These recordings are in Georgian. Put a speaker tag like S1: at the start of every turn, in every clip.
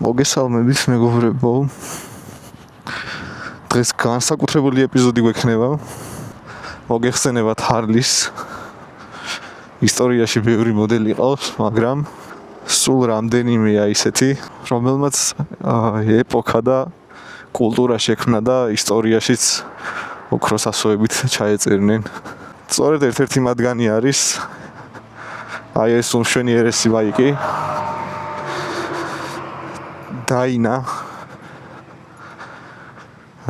S1: მოგესალმებით მეგობრებო. დღეს განსაკუთრებული ეპიზოდი გვექნება. მოგეხსენებათ ჰარლის ისტორიაში ბევრი მოდელი ყავს, მაგრამ სულ რამდენიმეა ისეთი, რომელმაც ეპოქა და კულტურა შექმნა და ისტორიაშიც ოქროს ასოებით ჩაეწერნენ. სწორედ ერთ-ერთი მათგანი არის ეს უმშვენიერესი ბაიკი დაინა,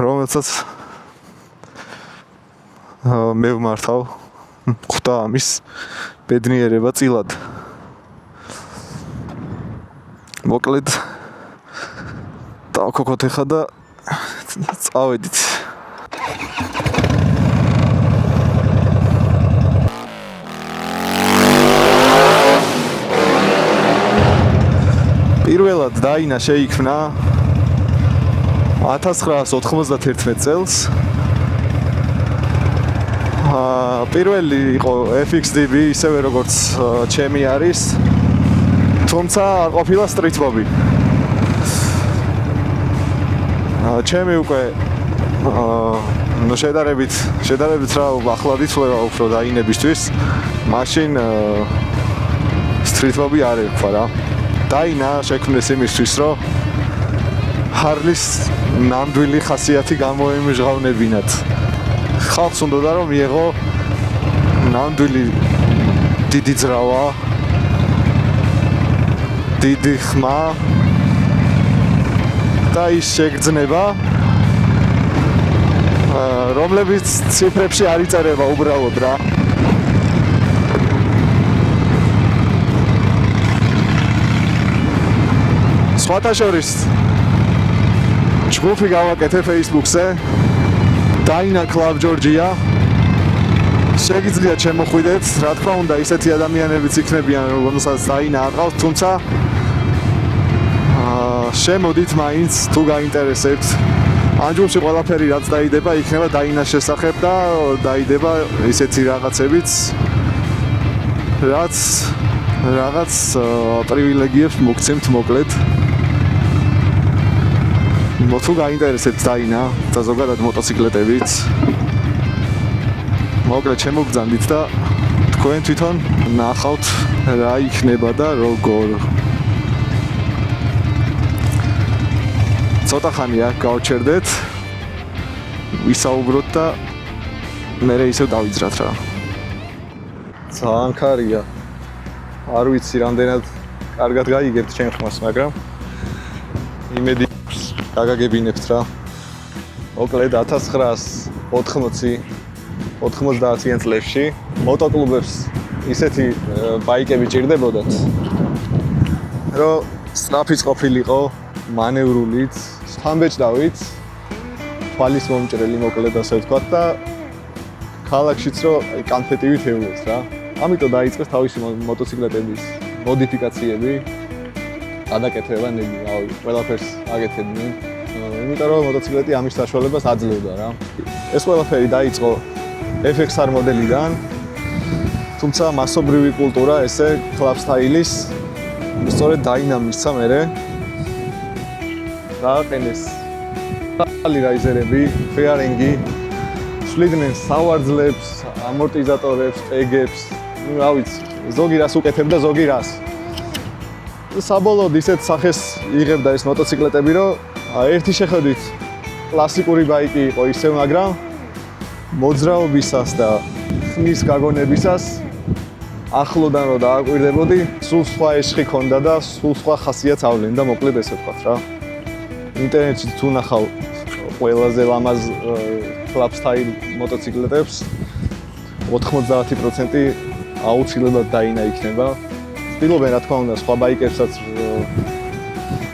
S1: რომელსაც მე ვმართავ 5 ამის ბედნიერება წილად. მოკლედ დავქოქოთ ახლა და წავედით. პირველად დაინა შეიქმნა 1991 წელს. პირველი იყო FXDB, ისევე როგორც ჩემი არის, თუმცა არ ყოფილა street mobi. ჩემი უკვე შედარებით რა ახლად იცვლება უფრო დაინებისთვის, მაშინ street mobi არ ერქვა რა. დაინა შექმნეს იმისთვის, რომ ჰარლის ნამდვილი ხასიათი გამოემჟღავნებინათ. ხალხს უნდა რომ მიეღო ნამდვილი დიდი ძრავა, დიდი ხმა და ის შეგრძნება, რომლებიც ციფრებში არ იწერება უბრალოდ რა. სხვათა შორის ჯგუფი გავაკეთე Facebook-ზე, დაინა Club Georgia. შეგიძლიათ შემოხვიდეთ, რა თქმა უნდა, ისეთი ადამიანებიც იქნებიან, რომელსაც დაინა არ ყავს, თუმცა შემოდით მაინც თუ გაინტერესებთ. ამ ჯგუფში ყველაფერი რაც დაიდება, იქნება დაინას შესახებ და დაიდება ისეთი რაღაცებიც, რაც რაღაც პრივილეგიებს მოგცემთ მოკლედ. თუ გაინტერესებთ დაინა და ზოგადად მოტოციკლეტებიც, მოკლედ შემოგძანდით და თქვენ თვითონ ნახავთ რა იქნება და როგორ. ცოტა ხანია გავჩერდეთ, ვისაუბროთ და მერე ისევ დავიძრათ რა. ძალიან კარგია. არ ვიცი რამდენად კარგად გაიგებთ ჩემ ხმას, მაგრამ იმედი გაგაგებინებთ რა. მოკლედ 1990-90-იან წლებში მოტოკლუბებს ისეთი ბაიკები ჭირდებოდათ, რომ სწრაფიც ყოფილიყო, მანევრულიც, თამბეჭდავით, თვალის მომჭრელი მოკლედ ასე ვთქვათ და ქალაქშიც რომ კანფეტივით ეულოთ რა. ამიტომ დაიწყეს თავისი მოტოციკლეტების მოდიფიკაციები. გადაკეთებანები, ყველაფერს აკეთებდნენ. იმიტომ რომ მოტოციკლეტი ამის საშუალებას აძლევდა რა. ეს ყველაფერი დაიწყო FXR მოდელიდან, თუმცა მასობრივი კულტურა ესე club style-ის სწორედ დაინამ მისცა მერე. გააყენეს რაიზერები, ფეარინგი, შლიდნენ სავარძლებს, ამორტიზატორებს, ეგებს, რა ვიცი, ზოგი რას უკეთებდა, ზოგი რას. საბოლოოდ ისეთ სახეს იღებდა ეს მოტოციკლეტები, რომ ერთი შეხედვით კლასიკური ბაიკი იყო ისე, მაგრამ მოძრაობისას და ხმის გაგონებისას ახლოდან რო დააკვირდებოდი, სულ სხვა ეშხი ქონდა და სულ სხვა ხასიათს ავლენდა, მოკლედ ესე ვთქვათ რა. ინტერნეტში თუ ნახავ ყველაზე ლამაზ club style მოტოციკლეტებს, 90% აუცილებლად დაინა იქნება. ვცდილობენ რა თქმა უნდა სხვა ბაიკებსაც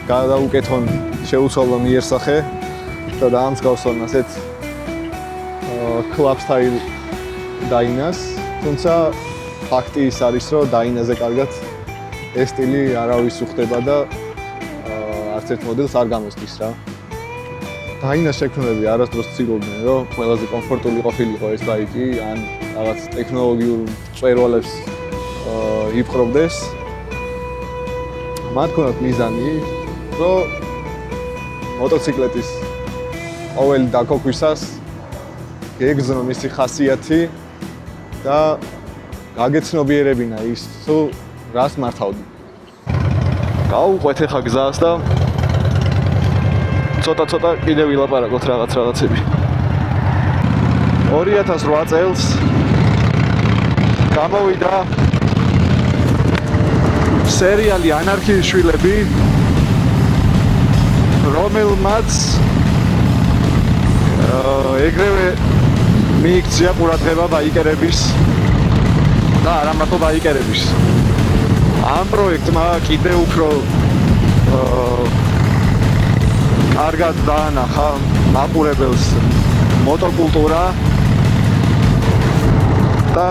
S1: გადაუკეთონ შეუცვალო მიერსახე და დაამსგავსონ ასეთ club style დაინას, თუმცა ფაქტი ის არის, რომ დაინაზე კარგად ეს სტილი არავის უხდება და არც ერთ მოდელს არ გამოსდის რა. დაინას შექმნები არასდროს ცდილობდნენ, რომ ყველაზე კომფორტული ყოფილიყო ეს ბაიკი, ან რაღაც ტექნოლოგიურ მწვერვალებს იპყრობდეს. მათ ქონათ მიზანი რომ მოტოციკლეთის ყოველი დაქოქვისას გეგზნო მისი ხასიათი და გაგეცნობიერებინა ის თუ რას მართავდი. გავუყვეთ ახლა გზას და ცოტა კიდე ვილაპარაკოთ რაღაცები. 2008 წელს გამოვიდა სერიალი ანარქიის შვილები, რომელმაც ეგრევე მიიქცია ყურადღება ბაიკერების და არა მარტო ბაიკერების. ამ პროექტმა კიდე უფრო კარგად დაანახა მაყურებელს მოტოკულტურა და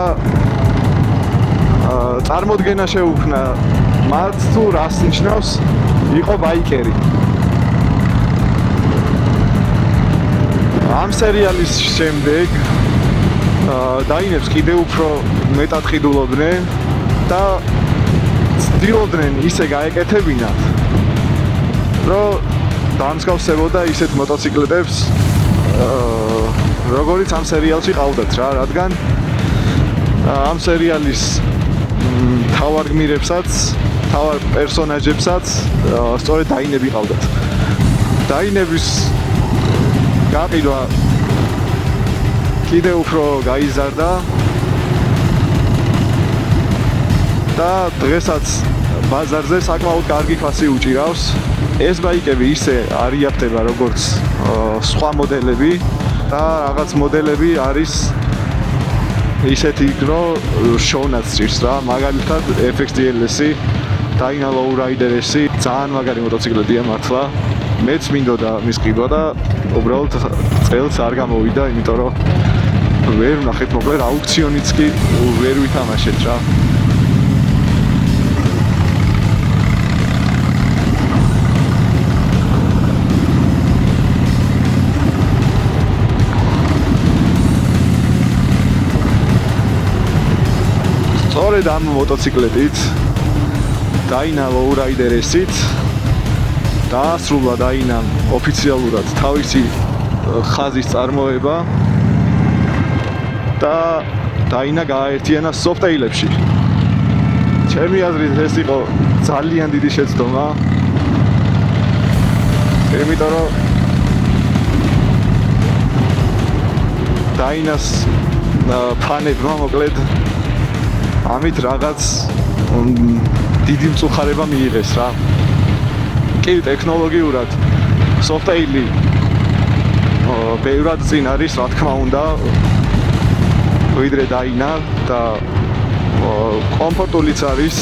S1: წარმოდგენა შეუქმნა მათ თუ რას ნიშნავს იყო ბაიკერი. ამ სერიალის შემდეგ დაინებს კიდე უფრო მეტად ყიდულობდნენ და ცდილობდნენ ისე გაეკეთებინათ, რომ დამსგავსებოდა ისეთ მოტოციკლებს, როგორიც ამ სერიალში ყავდათ რა, რადგან ამ სერიალის თავარ გმირებსაც, თავარ პერსონაჟებსაც სწორედ დაინები ყავდათ. დაინების გაყიდვა კიდე უფრო გაიზარდა და დღესაც ბაზარზე საკმაოდ კარგი ფასი უჭირავს. ეს ბაიკები ისე არ იაფდება როგორც სხვა მოდელები და რაღაც მოდელები არის ისეთი, რომ შოვნაც ჭირს რა, მაგალითად FXDLS-ი, Dyna Lowrider-ი, ძალიან მაგარი მოტოციკლებია მართლა. მეც მინდოდა მის ყიდვა და უბრალოდ წელს არ გამოვიდა, იმიტომ რომ ვერ ვნახეთ, მოკლედ აუქციონიც კი ვერ ვითამაშეთ რა. სწორედ ამ მოტოციკლებით Dyna Lowrider-ით დაასრულა Dyna-მ ოფიციალურად თავისი ხაზის წარმოება და Dyna გააერთიანა soft-tail-ებში. ჩემი აზრით ეს იყო ძალიან დიდი შეცდომა. იმიტომ რომ Dyna-ს ფანებმა მოკლედ ამით რაღაც დიდი მწუხარება მიიღეს რა. კი ტექნოლოგიურად soft-tail-ი ბევრად წინ არის, რა თქმა უნდა, ვიდრე Dyna და კომფორტულიც არის.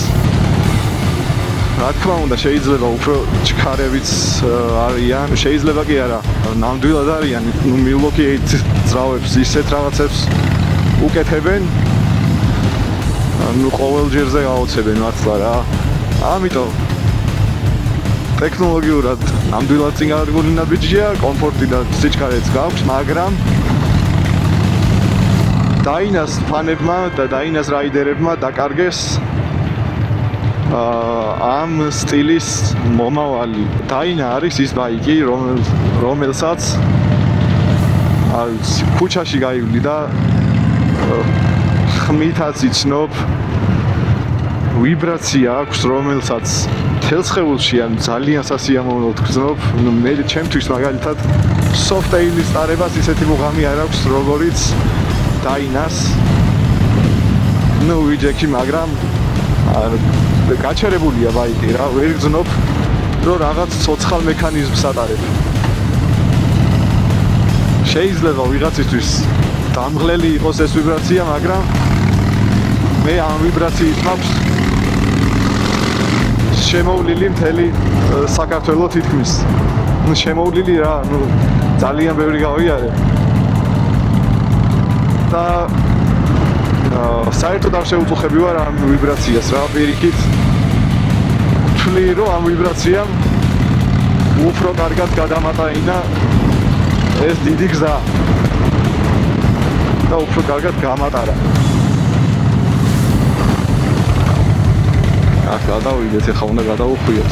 S1: რა თქმა უნდა, შეიძლება უფრო ჩქარებიც არიან, შეიძლება კი არა, ნამდვილად არიან, Milwaukee ძრავებს ისეთ რაღაცებს უკეთებენ. ყოველ ჯერზე გაოცებენ მართლა რა. ამიტომ ტექნოლოგიურად ნამდვილად წინ გადადგმული ნაბიჯია, კომფორტი და სიჩქარეც გაქვს, მაგრამ Dyna-ს ფანებმა და Dyna-ს რაიდერებმა დაკარგეს ამ სტილის მომავალი. Dyna არის ის ბაიკი, რომელსაც ქუჩაში გაივლი და ხმითაც იცნობ, ვიბრაცია აქვს, რომელსაც მთელ სხეულში ან ძალიან სასიამოვნოდ გრძნობ. მე ჩემთვის მაგალითად soft-tail-ის ტარებას ისეთი მუღამი არ აქვს, როგორიც Dyna-ს. ვიჯექი, მაგრამ გაჩერებულია ბაიკი რა, ვერ გრძნობ, რომ რაღაც ცოცხალ მექანიზმს ატარებ. შეიძლება ვიღაცისთვის დამღლელი იყოს ეს ვიბრაცია, მაგრამ მე ამ ვიბრაციის მაქვს შემოვლილი მთელი საქართველო თითქმის. შემოვლილი რა, ძალიან ბევრი გავიარე. და საერთოდ არ შეუწუხები ვარ ამ ვიბრაციას რა, პირიქით. ვთვლი, რომ ამ ვიბრაციამ უფრო კარგად გადამატაინა ეს დიდი გზა და უფრო კარგად გამატარა. აქ გადავიდეთ, ახლა უნდა გადავუხვიოთ.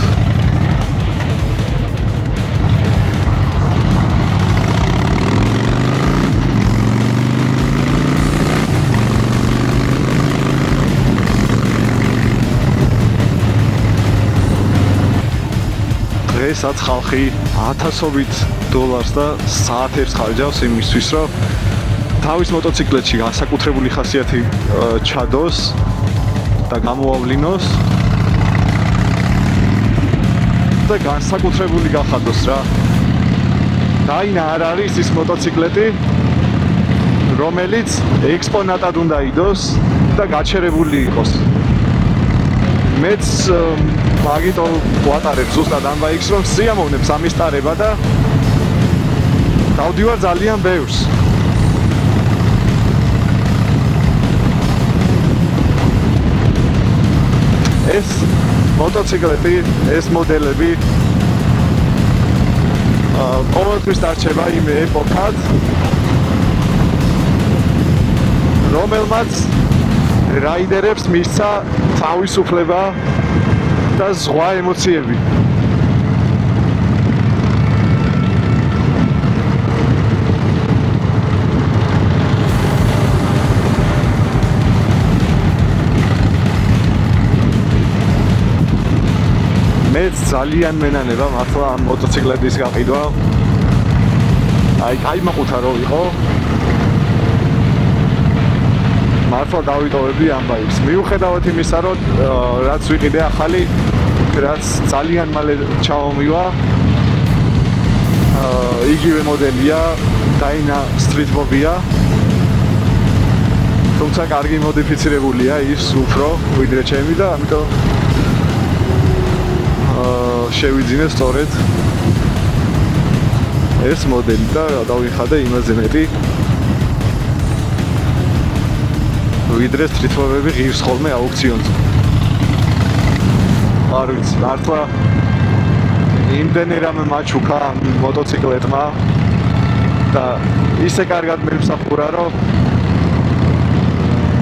S1: დღესაც ხალხი $1000 და საათებს ხარჯავს იმისთვის, რომ თავის მოტოციკლეთში განსაკუთრებული ხასიათი ჩადოს და გამოავლინოს და განსაკუთრებული გახადოს რა. დაინა არ არის ის მოტოციკლეტი, რომელიც ექსპონატად უნდა იდოს და გაჩერებული იყოს. მეც მაგიტო ვატარებ ზუსტად ამ ბაიკს, რომ სიამოვნებს ამის ტარება და დავდივარ ძალიან ბევრს. ეს მოტოციკლები, ეს მოდელები ყოველთვის დარჩება იმ ეპოქად, რომელმაც რაიდერებს მისცა თავისუფლება და ზღვა ემოციები. მეც ძალიან მენანება მართლა ამ მოტოციკლების გაყიდვა. აი მოყუთა რო იყო. მართლა დავიტოვებდი ამ ბაიკს. მიუხედავად იმისა, რომ რაც ვიყიდე ახალი, რაც ძალიან მალე ჩავომივა. იგივე მოდელია, Dyna Street Mobile. თუმცა კარგი მოდიფიცირებულია ის უფრო ვიდრე ჩემი და ამიტომ შევიძინე სწორედ ეს მოდელი და დავიხადე იმაზე მეტი ვიდრე Street Mobile-ები ღირს ხოლმე აუქციონზე. არ ვიცი, მართლა იმდენი რამე მაჩუქა ამ მოტოციკლეტმა და ისე კარგად მემსახურა, რომ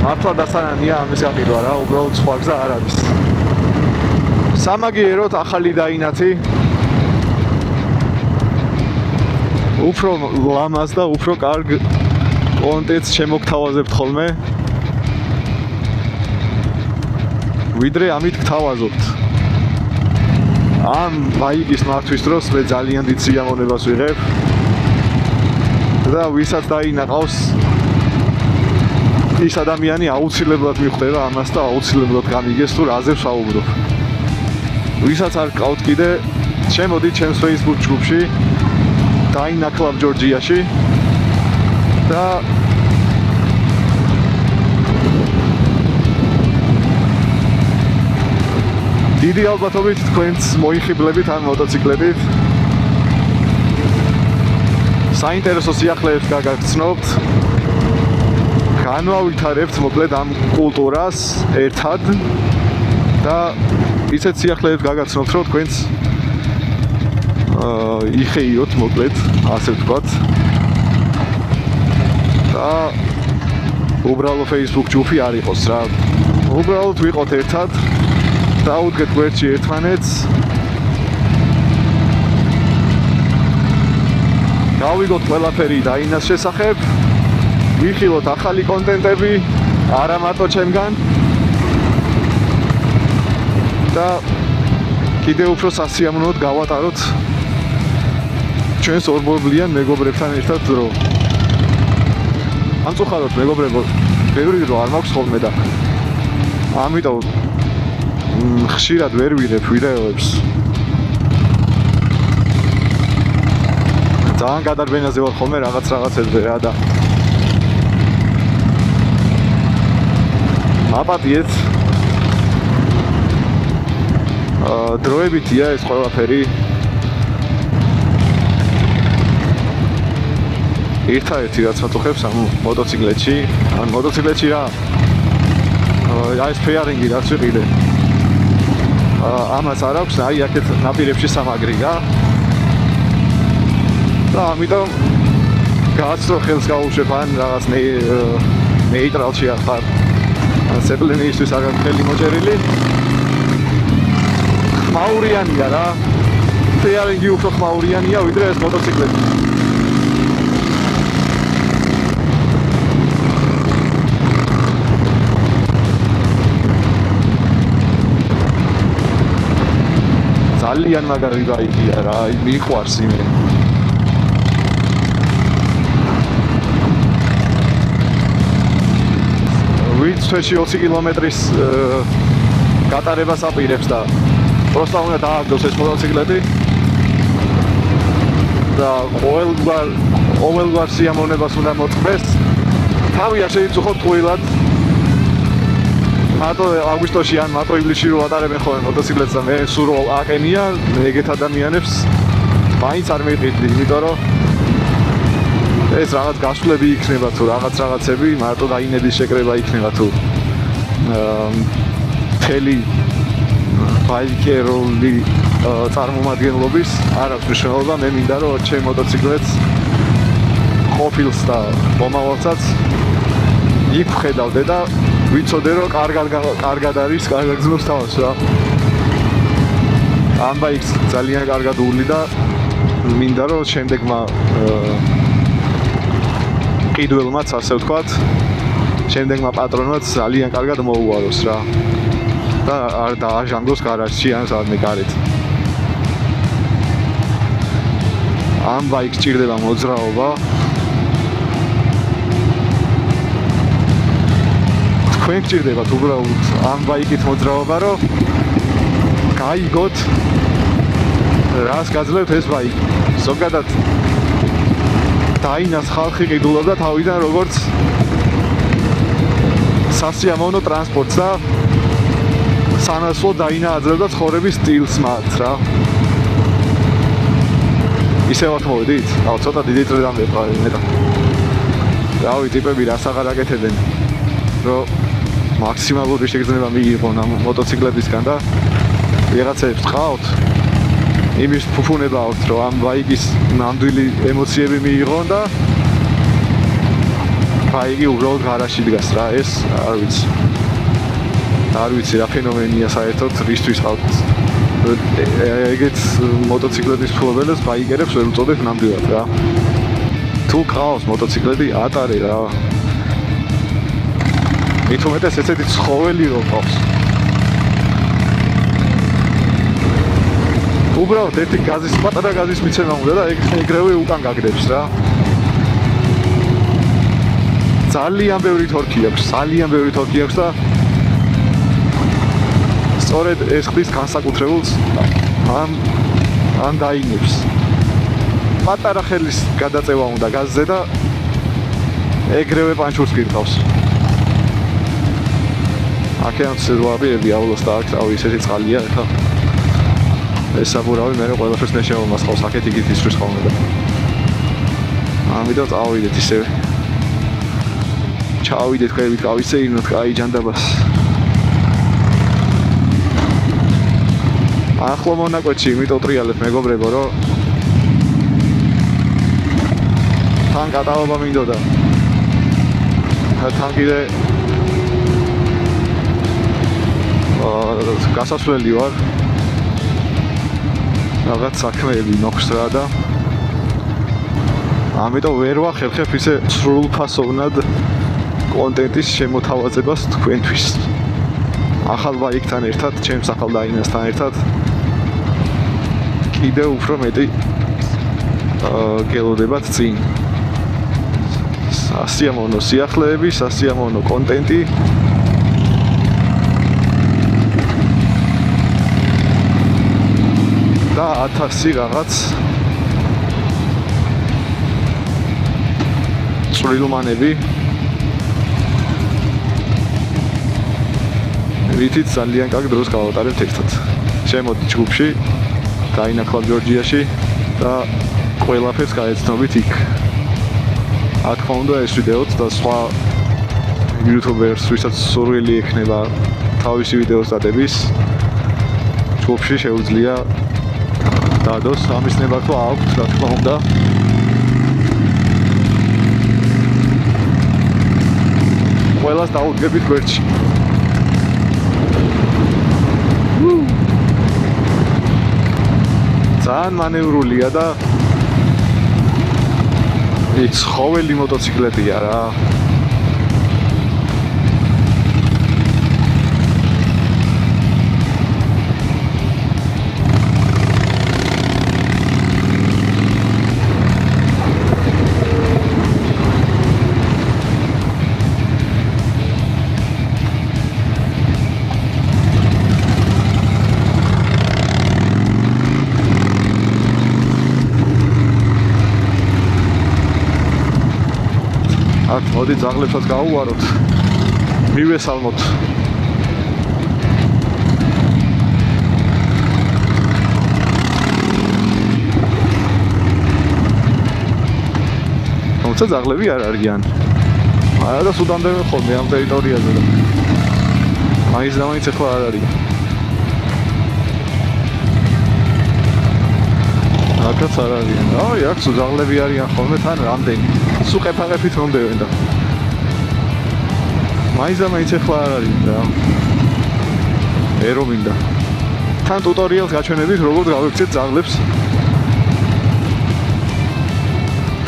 S1: მართლა დასანანია ამის გაყიდვა რა, უბრალოდ სხვა გზა არ არის. სამაგიეროდ ახალი დაინათი უფრო ლამაზ და უფრო კარგ კონტენტს შემოგთავაზებთ ხოლმე ვიდრე ამით გთავაზობთ. ამ ბაიკის მართვის დროს მე ძალიან დიდ სიამოვნებას ვიღებ და ვისაც დაინაყავს ის ადამიანი აუცილებლად მიხვდება ამას და აუცილებლად გამიგეს თუ რაზე ვსაუბრობ. ვისაც არ გყავთ კიდე, შემოდით ჩემს Facebook ჯგუფში Dyna Club Georgia-ში და დიდი ალბათობით თქვენს მოიხიბლებით ამ მოტოციკლებით. საინტერესო სიახლეებს გაგაცნობთ. განვავითარებთ მოკლედ ამ კულტურას ერთად და ისეთ სიახლეებს გაგაცნობთ, რომ თქვენს იხეიოთ მოკლედ, ასე ვთქვათ. და უბრალო Facebook ჯგუფი არ იყოს რა. უბრალოდ ვიყოთ ერთად. დაუდგეთ გვერდში ერთმანეთს. გავიგოთ ყველაფერი Dyna-ს შესახებ. ვიხილოთ ახალი კონტენტები, არა მარტო ჩემგან. და კიდევ უფრო სასიამოვნოდ გავატაროთ ჩვენს ორბობლიან მეგობრებთან ერთად დრო. ამწუხაროდ მეგობრებო, ბევრი დრო არ მაქვს ხოლმე და ამიტომ ხშირად ვერ ვიღებ ვიდეოებს. ძალიან გადარბენაზე ვარ ხოლმე რაღაცებზე რა და აპატიეთ. დროებითია ეს ყველაფერი. ერთადერთი რაც მაწუხებს ამ მოტოციკლეთში, რა. აი ეს ფეარინგი რაც ვიყიდე. ამას არ აქვს, აი აქეთ ნაპირებში სამაგრი რა. და ამიტომ გააცნო ხელს გაუშვებ ან რაღაც ნეიტრალში ახარ. სეპლენისთვის აღარ ხელი მოჭერილი. ხმაურიანია რა. ფეარინგი უფრო ხმაურიანია ვიდრე ეს მოტოციკლები. ძალიან მაგარი ბაიკია რა, მიყვარს იმენ. ვინც თვეში 20 კილომეტრის გატარებას აპირებს და პროსტა უნდა დააგდოს ეს მოტოციკლეტი და ყოველგვარ სიამოვნებას უნდა მოწყდეს. თავი არ შეიწუხოთ ტყუილად. მარტო აგვისტოში ან მარტო ივლისში რო ატარებენ ხოლმე მოტოციკლეტს და მე სულ რო აყენია ეგეთ ადამიანებს მაინც არ მეყიდი, იმიტომ რომ ეს რაღაც გასვლები იქნება თუ რაღაცები, მარტო დაინების შეკრება იქნება თუ მთელი ბაიკერული წარმომადგენლობის არ აქვს მნიშვნელობა. მე მინდა რომ ჩემ მოტოციკლეტს ყოფილს და მომავალსაც იქ ვხედავდე და ვიცოდე რომ კარგად არის, კარგად გზნობს თავს რა. ამ ბაიკს ძალიან კარგად უვლი და მინდა რომ შემდეგმა ყიდველმაც ასე ვთქვათ, შემდეგმა პატრონმაც ძალიან კარგად მოუვაროს რა. და არ დააჟანგოს გარაჟში ან სადმე გარეთ. ამ ბაიკს ჭირდება მოძრაობა. თქვენ გჭირდებათ უბრალოდ ამ ბაიკით მოძრაობა, რომ გაიგოთ რას გაძლევთ ეს ბაიკი. ზოგადად დაინას ხალხი ყიდულობდა თავიდან როგორც სასიამოვნო ტრანსპორტს და სანაცვლოდ დაინა აძლევდა ცხოვრების სტილს მათ რა. ისევ მოვედით? აუ ცოტა დიდი წრედამდე ვყავი მე და. რავი ტიპები რას აღარ აკეთებენ. რომ მაქსიმალური შეგრძნება მიიღონ ამ მოტოციკლებისგან და ვიღაცებს ყავთ იმის ფუფუნება აქვს რომ ამ ბაიკის ნამდვილი ემოციები მიიღონ და ბაიკი უბრალოდ გარაჟში დგას რა. ეს არ ვიცი რა ფენომენია საერთოდ, რისთვის ყავთ ეგეთ მოტოციკლების ფლობელებს ბაიკერებს ვერ უწოდეთ ნამდვილად რა. თუ ყავს მოტოციკლები ატარე რა. მით უმეტეს ესეთი ცხოველი რო ყავს. უბრალოდ ერთი პატარა გაზის მიცემა უნდა და ეგრევე უკან გაგდებს რა. ძალიან ბევრი თორქი აქვს და სწორედ ეს ხდის განსაკუთრებულს ან დაინებს. პატარა ხელის გადაწევა უნდა გაზზე და ეგრევე პანჩურს გირყავს. აქედან ცეძლოებები აულოს და აქ თავი ისეთი წყალია ხა. ეს საბურავი მე ყველაფერს მე შემომასხავს აქეთ იგით ისრის ხოლმე და ამიტომ წავიდეთ ისევე. ჩავიდეთ ხევით გავისეირნოთ კაი ჯანდაბას. ახლო მონაკვეთში იმიტომ ტრიალებ მეგობრებო რომ თან გადაობა მინდოდა. თან კიდე გასასვლელი ვარ. რაღაც საქმეები მაქვს რა და ამიტომ ვერ ვახერხებ ისე სრულფასოვნად კონტენტის შემოთავაზებას თქვენთვის. ახალ ბაიკთან ერთად, ჩემს ახალ დაინასთან ერთად კიდევ უფრო მეტი გელოდებათ წინ. სასიამოვნო სიახლეები, სასიამოვნო კონტენტი. და 1000 რაღაც წვრილმანები რითიც ძალიან კარგ დროს გავატარებთ ერთად. შემოდი ჯგუფში, დაინახავთ ჯორჯიაში და ყველაფერს გაეცნობით იქ. რა თქმა უნდა ეს ვიდეოც და სხვა იუთუბერს ვისაც სურვილი ექნება თავისი ვიდეოს დადების ჯგუფში შეუძლია დადოს. ამის ნება თუ აქვს რა თქმა უნდა. ყველას დაუდგებით გვერდში. ძალიან მანევრულია და იქ ცხოველი მოტოციკლეტია რა. აქ მოდი ძაღლებსაც გავუვაროთ. მივესალმოთ. თუმცა ძაღლები არ არიან. არა და სუდამდე ხოლმე ამ ტერიტორიაზე და მაინც და მაინც ახლა არ არის. აქაც არ არიან. აი, აქ ძაღლები არიან ხოლმე თან რამდენი. სულ ყეფაღეფით რომდევენ და მაინც და მაინც ახლა არ არის და ერო მინდა. თან ტუტორიალს გაჩვენებით როგორ გავიქცეთ ძაღლებს.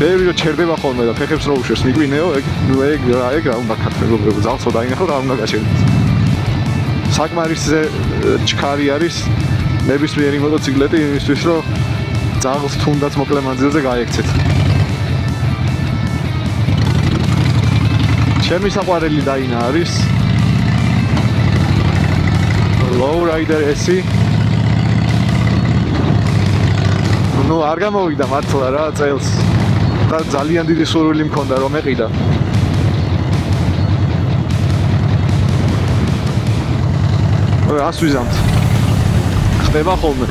S1: ბევრი რო ჩერდება ხოლმე და ფეხებს რო უშვებს მიგვინეო ეგ რა უნდა ქართველებო ძალსო დაინახო რა უნდა გაჩერდეთ. საკმარისზე ჩქარი არის ნებისმიერი მოტოციკლეტი იმისთვის რომ ძაღლს თუნდაც მოკლე მანძილზე გაექცეთ. ჩემი საყვარელი დაინა არის Lowrider SE. ნუ არ გამოვიდა მართლა რა წელს. და ძალიან დიდი სურვილი მქონდა რომ ეყიდა. რას ვიზამთ? ხდება ხოლმე.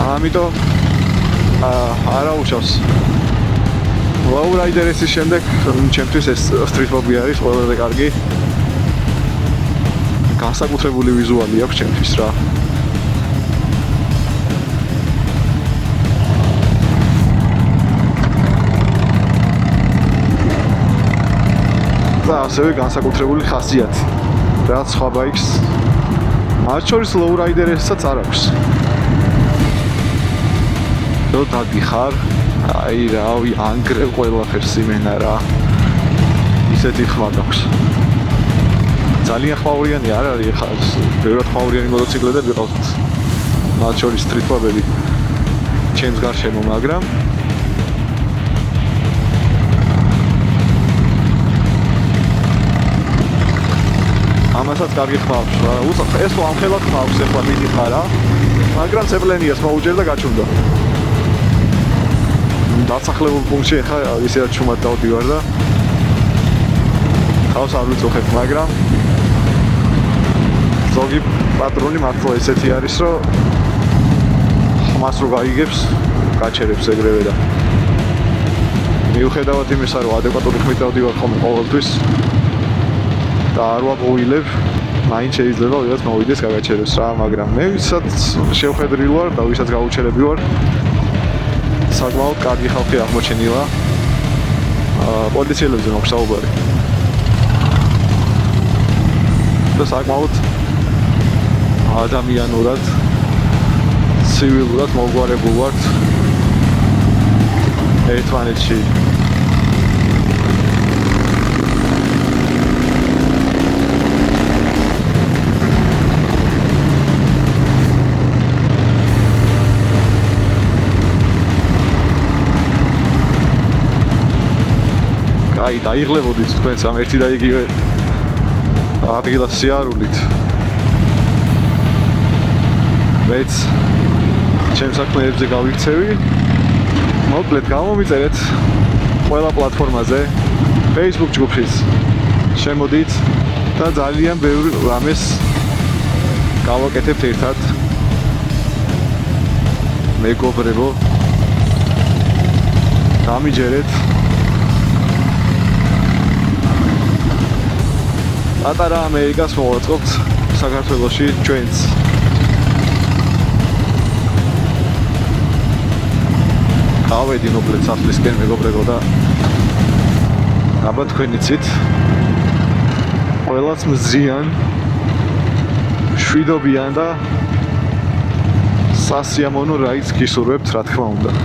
S1: ამიტომ არა უშავს. Lowrider S-ის შემდეგ ჩემთვის ეს Street Mobi არის ყველაზე კარგი. განსაკუთრებული ვიზუალი აქვს ჩემთვის რა. და ასევე განსაკუთრებული ხასიათი. რაც სხვა ბაიკს მათ შორის Lowrider S-საც არ აქვს. რო დაგიხარ, აი რავი, ანგრევ ყველაფერს იმენა რა. ისეთი ხმა გაქვს. ძალიან ხმაურიანი არ არის ხა, ბევრად ხმაურიანი მოტოციკლეტები ყავთ. მათ შორის Street Mobi-ები ჩემს გარშემო, მაგრამ ამასაც კარგი ხმა აქვს რა. ეს თუ ამხელად ხმა აქვს ახლა მიდიხარ რა. მაგრამ ცეპლენიას მოუჯერ და გაჩუნდა. დასახლებულ პუნქტში ახლა ისედაც ჩუმად დავდივარ და თავს არ ვიწუხებ, მაგრამ ზოგი პატრონი მართლა ესეთი არის, რომ ხმას რო გაიგებს, გაჩერებს ეგრევე და მიუხედავად იმისა, რომ ადეკვატური ხმით დავდივარ ხოლმე ყოველთვის და არ ვაპოვილებ, მაინც შეიძლება ვიღაც მოვიდეს გაგაჩერებს რა, მაგრამ მე ვისაც შევხედრილი ვარ და ვისაც გაუჩერები ვარ, საკმაოდ კარგი ხალხი აღმოჩენილა. პოლიციელებზე მაქვს საუბარი. და საკმაოდ ადამიანურად, ცივილურად მოგვარებულ ვართ ერთმანეთში. აი დაიღლებოდით თქვენს ამ ერთი და იგივე ადგილას სიარულით. მეც ჩემს საქმეებზე გავიქცევი. მოკლედ გამომიწერეთ ყველა პლატფორმაზე, Facebook ჯგუფშიც შემოდით და ძალიან ბევრ რამეს გავაკეთებთ ერთად. მეგობრებო, გამიჯერეთ. პატარა ამერიკას მოვაწყობთ საქართველოში ჩვენც. გავედი მოკლედ სახლისკენ მეგობრებო და აბა თქვენ იცით ყველას მზიან შვიდობიან და სასიამოვნო რაიც გისურვებთ რა თქმა უნდა.